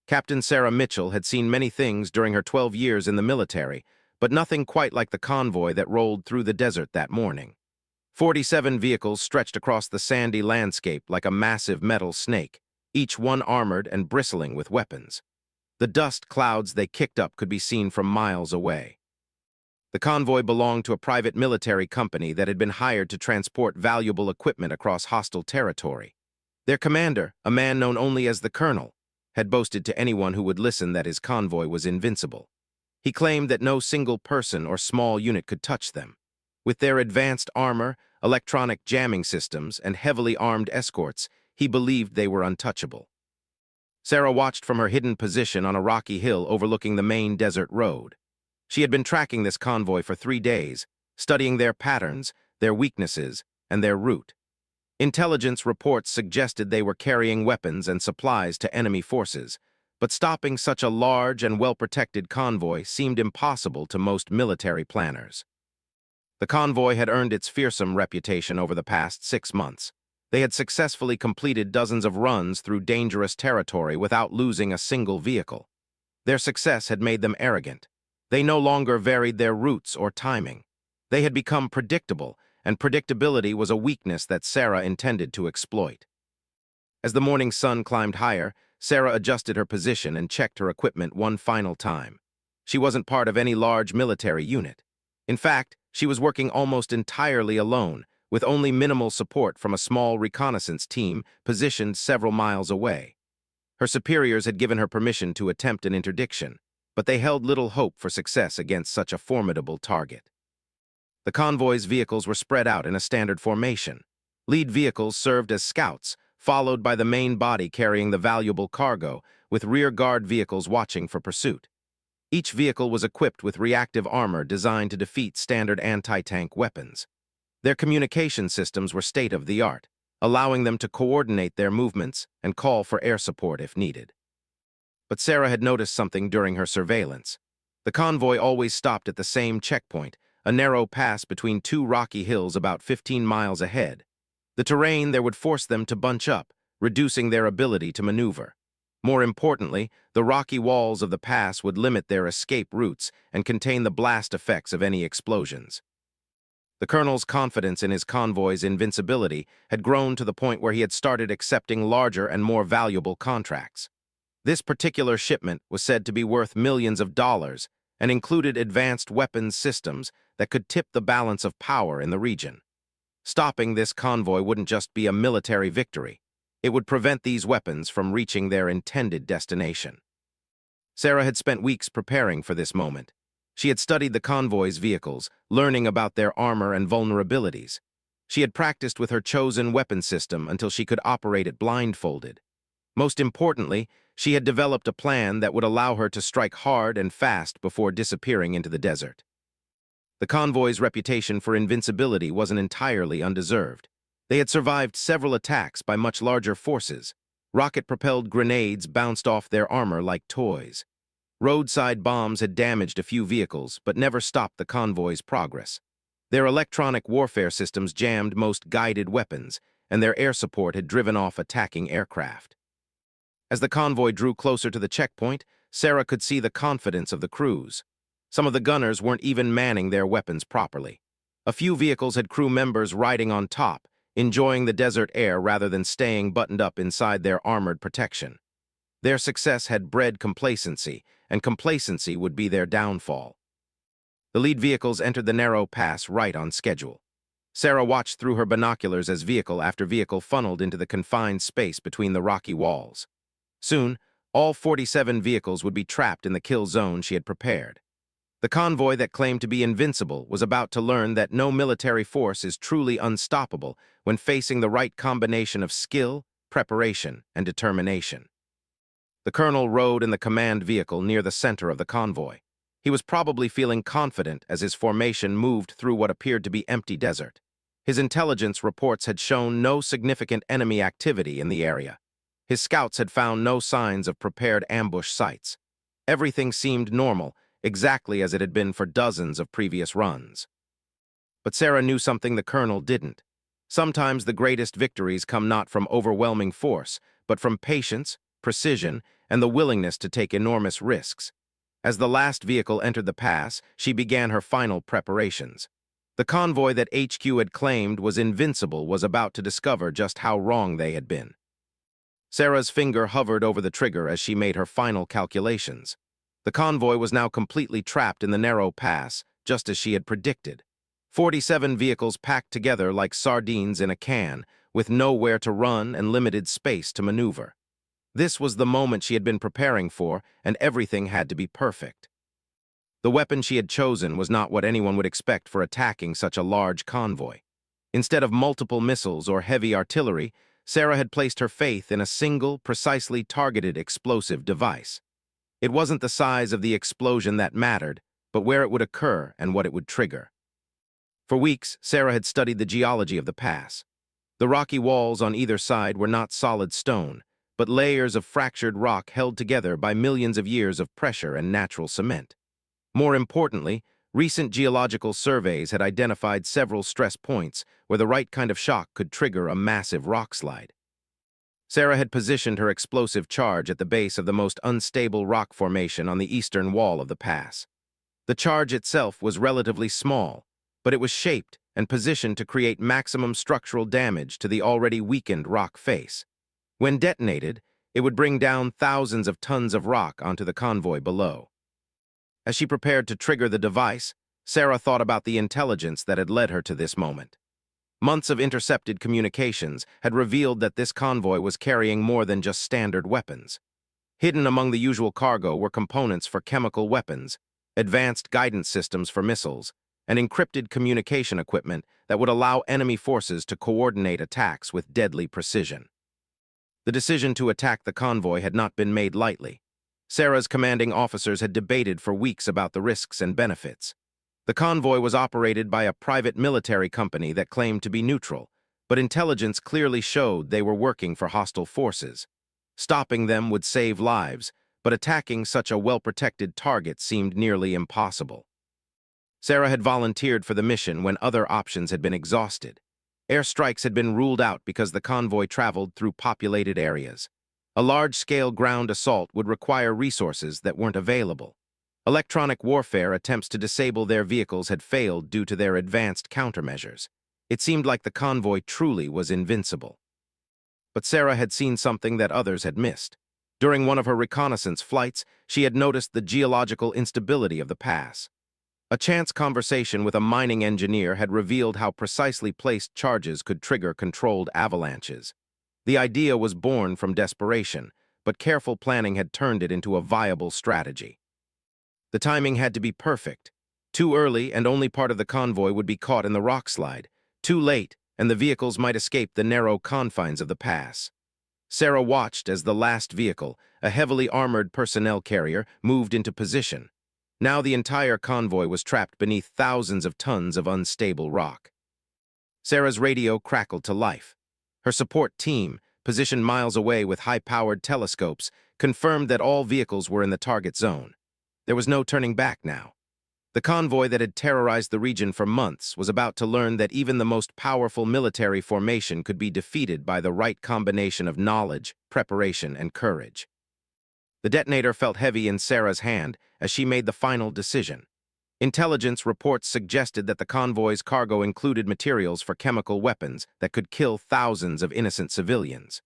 Captain Sarah Mitchell had seen many things during her 12 years in the military, but nothing quite like the convoy that rolled through the desert that morning. 47 vehicles stretched across the sandy landscape like a massive metal snake, each one armored and bristling with weapons. The dust clouds they kicked up could be seen from miles away. The convoy belonged to a private military company that had been hired to transport valuable equipment across hostile territory. Their commander, a man known only as the Colonel, had boasted to anyone who would listen that his convoy was invincible. He claimed that no single person or small unit could touch them. With their advanced armor, electronic jamming systems, and heavily armed escorts, he believed they were untouchable. Sarah watched from her hidden position on a rocky hill overlooking the main desert road. She had been tracking this convoy for 3 days, studying their patterns, their weaknesses, and their route. Intelligence reports suggested they were carrying weapons and supplies to enemy forces, but stopping such a large and well-protected convoy seemed impossible to most military planners. The convoy had earned its fearsome reputation over the past 6 months. They had successfully completed dozens of runs through dangerous territory without losing a single vehicle. Their success had made them arrogant. They no longer varied their routes or timing. They had become predictable, and predictability was a weakness that Sarah intended to exploit. As the morning sun climbed higher, Sarah adjusted her position and checked her equipment one final time. She wasn't part of any large military unit. In fact, she was working almost entirely alone, with only minimal support from a small reconnaissance team positioned several miles away. Her superiors had given her permission to attempt an interdiction, but they held little hope for success against such a formidable target. The convoy's vehicles were spread out in a standard formation. Lead vehicles served as scouts, followed by the main body carrying the valuable cargo, with rear guard vehicles watching for pursuit. Each vehicle was equipped with reactive armor designed to defeat standard anti-tank weapons. Their communication systems were state-of-the-art, allowing them to coordinate their movements and call for air support if needed. But Sarah had noticed something during her surveillance. The convoy always stopped at the same checkpoint, a narrow pass between 2 rocky hills about 15 miles ahead. The terrain there would force them to bunch up, reducing their ability to maneuver. More importantly, the rocky walls of the pass would limit their escape routes and contain the blast effects of any explosions. The colonel's confidence in his convoy's invincibility had grown to the point where he had started accepting larger and more valuable contracts. This particular shipment was said to be worth millions of dollars and included advanced weapons systems that could tip the balance of power in the region. Stopping this convoy wouldn't just be a military victory. It would prevent these weapons from reaching their intended destination. Sarah had spent weeks preparing for this moment. She had studied the convoy's vehicles, learning about their armor and vulnerabilities. She had practiced with her chosen weapon system until she could operate it blindfolded. Most importantly, she had developed a plan that would allow her to strike hard and fast before disappearing into the desert. The convoy's reputation for invincibility wasn't entirely undeserved. They had survived several attacks by much larger forces. Rocket-propelled grenades bounced off their armor like toys. Roadside bombs had damaged a few vehicles, but never stopped the convoy's progress. Their electronic warfare systems jammed most guided weapons, and their air support had driven off attacking aircraft. As the convoy drew closer to the checkpoint, Sarah could see the confidence of the crews. Some of the gunners weren't even manning their weapons properly. A few vehicles had crew members riding on top, enjoying the desert air rather than staying buttoned up inside their armored protection. Their success had bred complacency, and complacency would be their downfall. The lead vehicles entered the narrow pass right on schedule. Sarah watched through her binoculars as vehicle after vehicle funneled into the confined space between the rocky walls. Soon, all 47 vehicles would be trapped in the kill zone she had prepared. The convoy that claimed to be invincible was about to learn that no military force is truly unstoppable when facing the right combination of skill, preparation, and determination. The colonel rode in the command vehicle near the center of the convoy. He was probably feeling confident as his formation moved through what appeared to be empty desert. His intelligence reports had shown no significant enemy activity in the area. His scouts had found no signs of prepared ambush sites. Everything seemed normal, exactly as it had been for dozens of previous runs. But Sarah knew something the colonel didn't. Sometimes the greatest victories come not from overwhelming force, but from patience, precision, and the willingness to take enormous risks. As the last vehicle entered the pass, she began her final preparations. The convoy that HQ had claimed was invincible was about to discover just how wrong they had been. Sarah's finger hovered over the trigger as she made her final calculations. The convoy was now completely trapped in the narrow pass, just as she had predicted. 47 vehicles packed together like sardines in a can, with nowhere to run and limited space to maneuver. This was the moment she had been preparing for, and everything had to be perfect. The weapon she had chosen was not what anyone would expect for attacking such a large convoy. Instead of multiple missiles or heavy artillery, Sarah had placed her faith in a single, precisely targeted explosive device. It wasn't the size of the explosion that mattered, but where it would occur and what it would trigger. For weeks, Sarah had studied the geology of the pass. The rocky walls on either side were not solid stone, but layers of fractured rock held together by millions of years of pressure and natural cement. More importantly, recent geological surveys had identified several stress points where the right kind of shock could trigger a massive rockslide. Sarah had positioned her explosive charge at the base of the most unstable rock formation on the eastern wall of the pass. The charge itself was relatively small, but it was shaped and positioned to create maximum structural damage to the already weakened rock face. When detonated, it would bring down thousands of tons of rock onto the convoy below. As she prepared to trigger the device, Sarah thought about the intelligence that had led her to this moment. Months of intercepted communications had revealed that this convoy was carrying more than just standard weapons. Hidden among the usual cargo were components for chemical weapons, advanced guidance systems for missiles, and encrypted communication equipment that would allow enemy forces to coordinate attacks with deadly precision. The decision to attack the convoy had not been made lightly. Sarah's commanding officers had debated for weeks about the risks and benefits. The convoy was operated by a private military company that claimed to be neutral, but intelligence clearly showed they were working for hostile forces. Stopping them would save lives, but attacking such a well-protected target seemed nearly impossible. Sarah had volunteered for the mission when other options had been exhausted. Airstrikes had been ruled out because the convoy traveled through populated areas. A large-scale ground assault would require resources that weren't available. Electronic warfare attempts to disable their vehicles had failed due to their advanced countermeasures. It seemed like the convoy truly was invincible. But Sarah had seen something that others had missed. During one of her reconnaissance flights, she had noticed the geological instability of the pass. A chance conversation with a mining engineer had revealed how precisely placed charges could trigger controlled avalanches. The idea was born from desperation, but careful planning had turned it into a viable strategy. The timing had to be perfect. Too early and only part of the convoy would be caught in the rockslide. Too late, and the vehicles might escape the narrow confines of the pass. Sarah watched as the last vehicle, a heavily armored personnel carrier, moved into position. Now the entire convoy was trapped beneath thousands of tons of unstable rock. Sarah's radio crackled to life. Her support team, positioned miles away with high-powered telescopes, confirmed that all vehicles were in the target zone. There was no turning back now. The convoy that had terrorized the region for months was about to learn that even the most powerful military formation could be defeated by the right combination of knowledge, preparation, and courage. The detonator felt heavy in Sarah's hand as she made the final decision. Intelligence reports suggested that the convoy's cargo included materials for chemical weapons that could kill thousands of innocent civilians.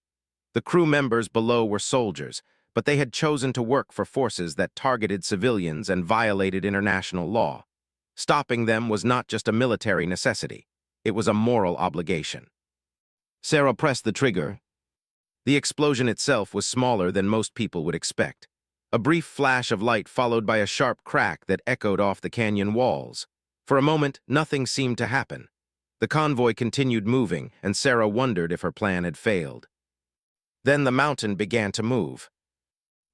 The crew members below were soldiers, but they had chosen to work for forces that targeted civilians and violated international law. Stopping them was not just a military necessity, it was a moral obligation. Sarah pressed the trigger. The explosion itself was smaller than most people would expect. A brief flash of light followed by a sharp crack that echoed off the canyon walls. For a moment, nothing seemed to happen. The convoy continued moving, and Sarah wondered if her plan had failed. Then the mountain began to move.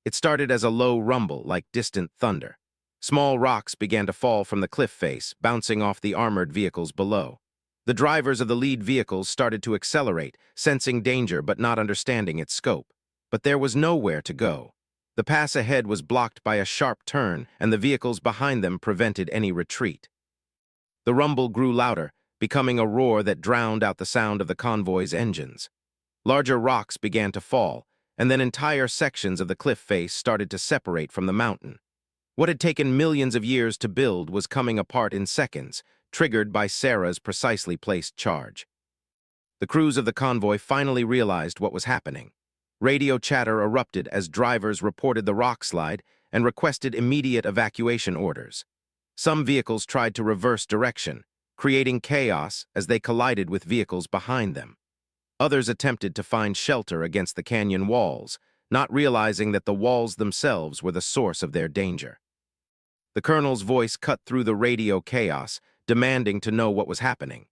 It started as a low rumble like distant thunder. Small rocks began to fall from the cliff face, bouncing off the armored vehicles below. The drivers of the lead vehicles started to accelerate, sensing danger but not understanding its scope. But there was nowhere to go. The pass ahead was blocked by a sharp turn, and the vehicles behind them prevented any retreat. The rumble grew louder, becoming a roar that drowned out the sound of the convoy's engines. Larger rocks began to fall, and then entire sections of the cliff face started to separate from the mountain. What had taken millions of years to build was coming apart in seconds, triggered by Sarah's precisely placed charge. The crews of the convoy finally realized what was happening. Radio chatter erupted as drivers reported the rock slide and requested immediate evacuation orders. Some vehicles tried to reverse direction, creating chaos as they collided with vehicles behind them. Others attempted to find shelter against the canyon walls, not realizing that the walls themselves were the source of their danger. The colonel's voice cut through the radio chaos, demanding to know what was happening.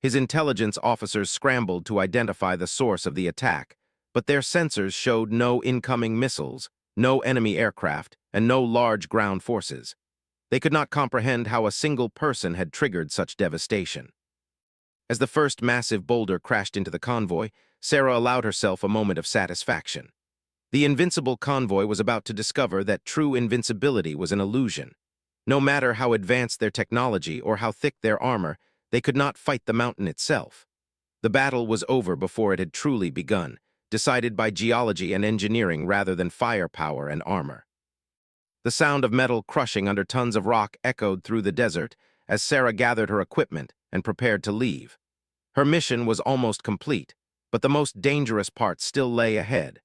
His intelligence officers scrambled to identify the source of the attack, but their sensors showed no incoming missiles, no enemy aircraft, and no large ground forces. They could not comprehend how a single person had triggered such devastation. As the first massive boulder crashed into the convoy, Sarah allowed herself a moment of satisfaction. The Invincible convoy was about to discover that true invincibility was an illusion. No matter how advanced their technology or how thick their armor, they could not fight the mountain itself. The battle was over before it had truly begun, decided by geology and engineering rather than firepower and armor. The sound of metal crushing under tons of rock echoed through the desert as Sarah gathered her equipment and prepared to leave. Her mission was almost complete, but the most dangerous part still lay ahead.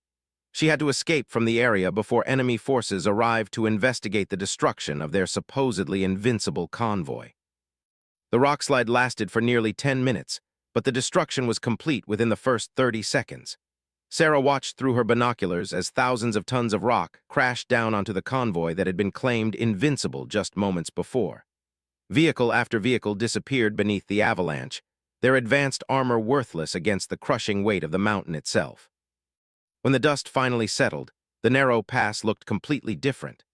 She had to escape from the area before enemy forces arrived to investigate the destruction of their supposedly invincible convoy. The rockslide lasted for nearly 10 minutes, but the destruction was complete within the first 30 seconds. Sarah watched through her binoculars as thousands of tons of rock crashed down onto the convoy that had been claimed invincible just moments before. Vehicle after vehicle disappeared beneath the avalanche, their advanced armor worthless against the crushing weight of the mountain itself. When the dust finally settled, the narrow pass looked completely different.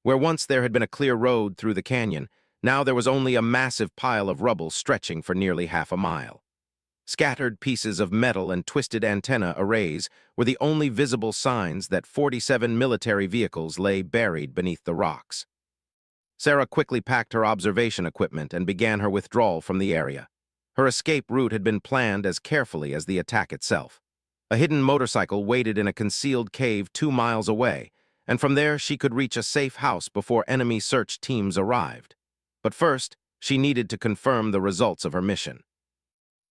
Where once there had been a clear road through the canyon, now there was only a massive pile of rubble stretching for nearly half a mile. Scattered pieces of metal and twisted antenna arrays were the only visible signs that 47 military vehicles lay buried beneath the rocks. Sarah quickly packed her observation equipment and began her withdrawal from the area. Her escape route had been planned as carefully as the attack itself. A hidden motorcycle waited in a concealed cave 2 miles away, and from there she could reach a safe house before enemy search teams arrived. But first, she needed to confirm the results of her mission.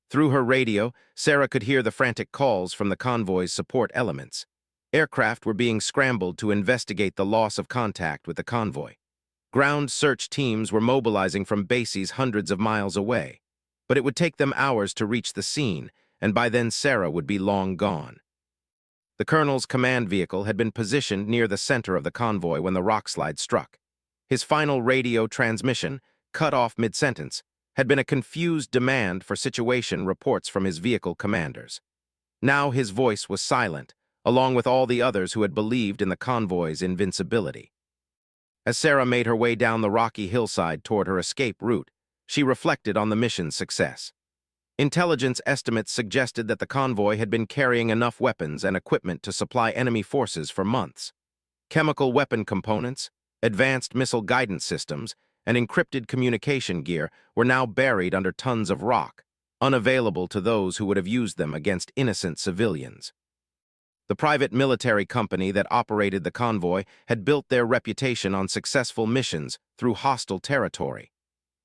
Through her radio, Sarah could hear the frantic calls from the convoy's support elements. Aircraft were being scrambled to investigate the loss of contact with the convoy. Ground search teams were mobilizing from bases hundreds of miles away. But it would take them hours to reach the scene, and by then Sarah would be long gone. The colonel's command vehicle had been positioned near the center of the convoy when the rockslide struck. His final radio transmission, cut off mid-sentence, had been a confused demand for situation reports from his vehicle commanders. Now his voice was silent, along with all the others who had believed in the convoy's invincibility. As Sarah made her way down the rocky hillside toward her escape route, she reflected on the mission's success. Intelligence estimates suggested that the convoy had been carrying enough weapons and equipment to supply enemy forces for months. Chemical weapon components, advanced missile guidance systems, and encrypted communication gear were now buried under tons of rock, unavailable to those who would have used them against innocent civilians. The private military company that operated the convoy had built their reputation on successful missions through hostile territory.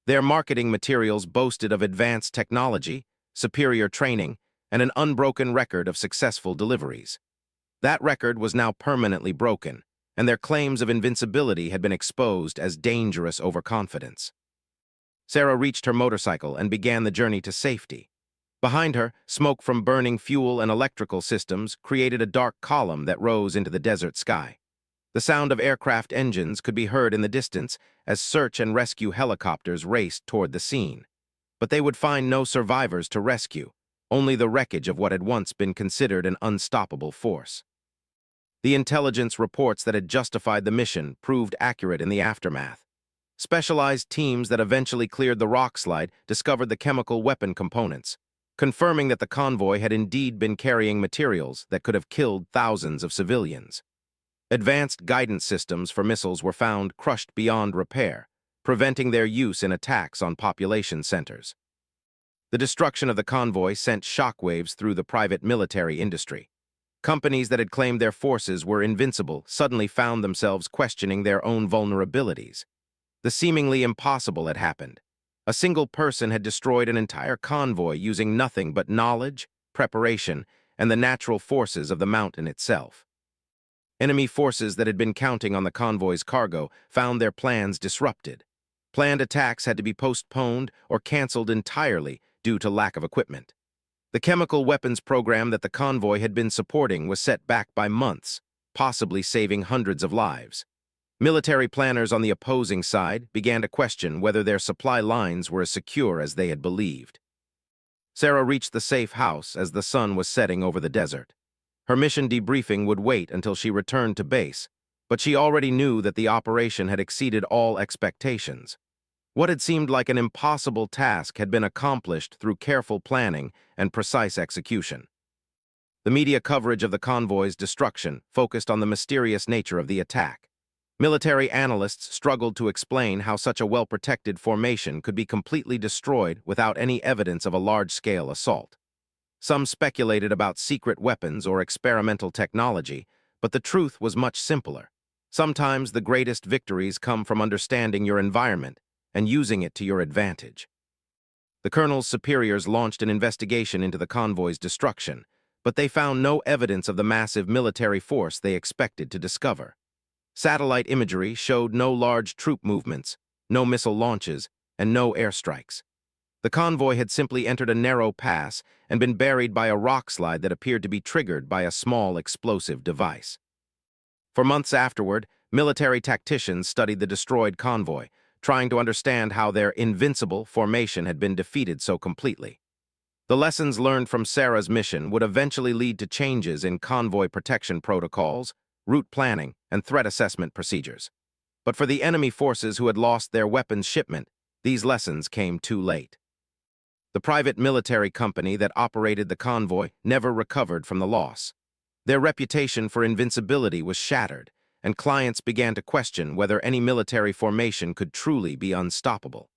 Their marketing materials boasted of advanced technology, superior training, and an unbroken record of successful deliveries. That record was now permanently broken, and their claims of invincibility had been exposed as dangerous overconfidence. Sarah reached her motorcycle and began the journey to safety. Behind her, smoke from burning fuel and electrical systems created a dark column that rose into the desert sky. The sound of aircraft engines could be heard in the distance as search and rescue helicopters raced toward the scene. But they would find no survivors to rescue, only the wreckage of what had once been considered an unstoppable force. The intelligence reports that had justified the mission proved accurate in the aftermath. Specialized teams that eventually cleared the rockslide discovered the chemical weapon components, confirming that the convoy had indeed been carrying materials that could have killed thousands of civilians. Advanced guidance systems for missiles were found crushed beyond repair, preventing their use in attacks on population centers. The destruction of the convoy sent shockwaves through the private military industry. Companies that had claimed their forces were invincible suddenly found themselves questioning their own vulnerabilities. The seemingly impossible had happened. A single person had destroyed an entire convoy using nothing but knowledge, preparation, and the natural forces of the mountain itself. Enemy forces that had been counting on the convoy's cargo found their plans disrupted. Planned attacks had to be postponed or canceled entirely due to lack of equipment. The chemical weapons program that the convoy had been supporting was set back by months, possibly saving hundreds of lives. Military planners on the opposing side began to question whether their supply lines were as secure as they had believed. Sarah reached the safe house as the sun was setting over the desert. Her mission debriefing would wait until she returned to base, but she already knew that the operation had exceeded all expectations. What had seemed like an impossible task had been accomplished through careful planning and precise execution. The media coverage of the convoy's destruction focused on the mysterious nature of the attack. Military analysts struggled to explain how such a well-protected formation could be completely destroyed without any evidence of a large-scale assault. Some speculated about secret weapons or experimental technology, but the truth was much simpler. Sometimes the greatest victories come from understanding your environment and using it to your advantage. The colonel's superiors launched an investigation into the convoy's destruction, but they found no evidence of the massive military force they expected to discover. Satellite imagery showed no large troop movements, no missile launches, and no airstrikes. The convoy had simply entered a narrow pass and been buried by a rock slide that appeared to be triggered by a small explosive device. For months afterward, military tacticians studied the destroyed convoy, trying to understand how their invincible formation had been defeated so completely. The lessons learned from Sarah's mission would eventually lead to changes in convoy protection protocols, route planning, and threat assessment procedures. But for the enemy forces who had lost their weapons shipment, these lessons came too late. The private military company that operated the convoy never recovered from the loss. Their reputation for invincibility was shattered, and clients began to question whether any military formation could truly be unstoppable.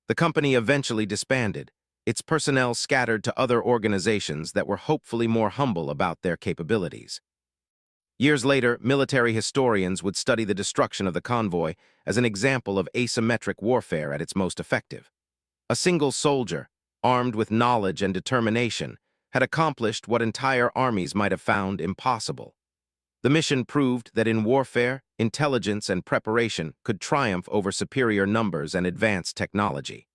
The company eventually disbanded, its personnel scattered to other organizations that were hopefully more humble about their capabilities. Years later, military historians would study the destruction of the convoy as an example of asymmetric warfare at its most effective. A single soldier, armed with knowledge and determination, had accomplished what entire armies might have found impossible. The mission proved that in warfare, intelligence and preparation could triumph over superior numbers and advanced technology.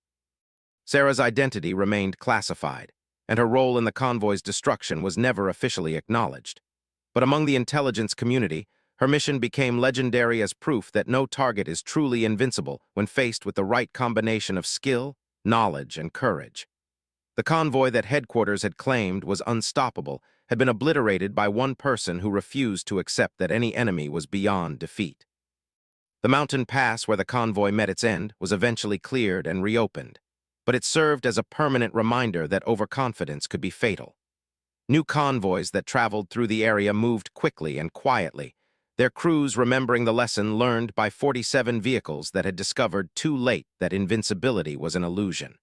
Sarah's identity remained classified, and her role in the convoy's destruction was never officially acknowledged. But among the intelligence community, her mission became legendary as proof that no target is truly invincible when faced with the right combination of skill, knowledge, and courage. The convoy that headquarters had claimed was unstoppable had been obliterated by one person who refused to accept that any enemy was beyond defeat. The mountain pass where the convoy met its end was eventually cleared and reopened, but it served as a permanent reminder that overconfidence could be fatal. New convoys that traveled through the area moved quickly and quietly, their crews remembering the lesson learned by 47 vehicles that had discovered too late that invincibility was an illusion.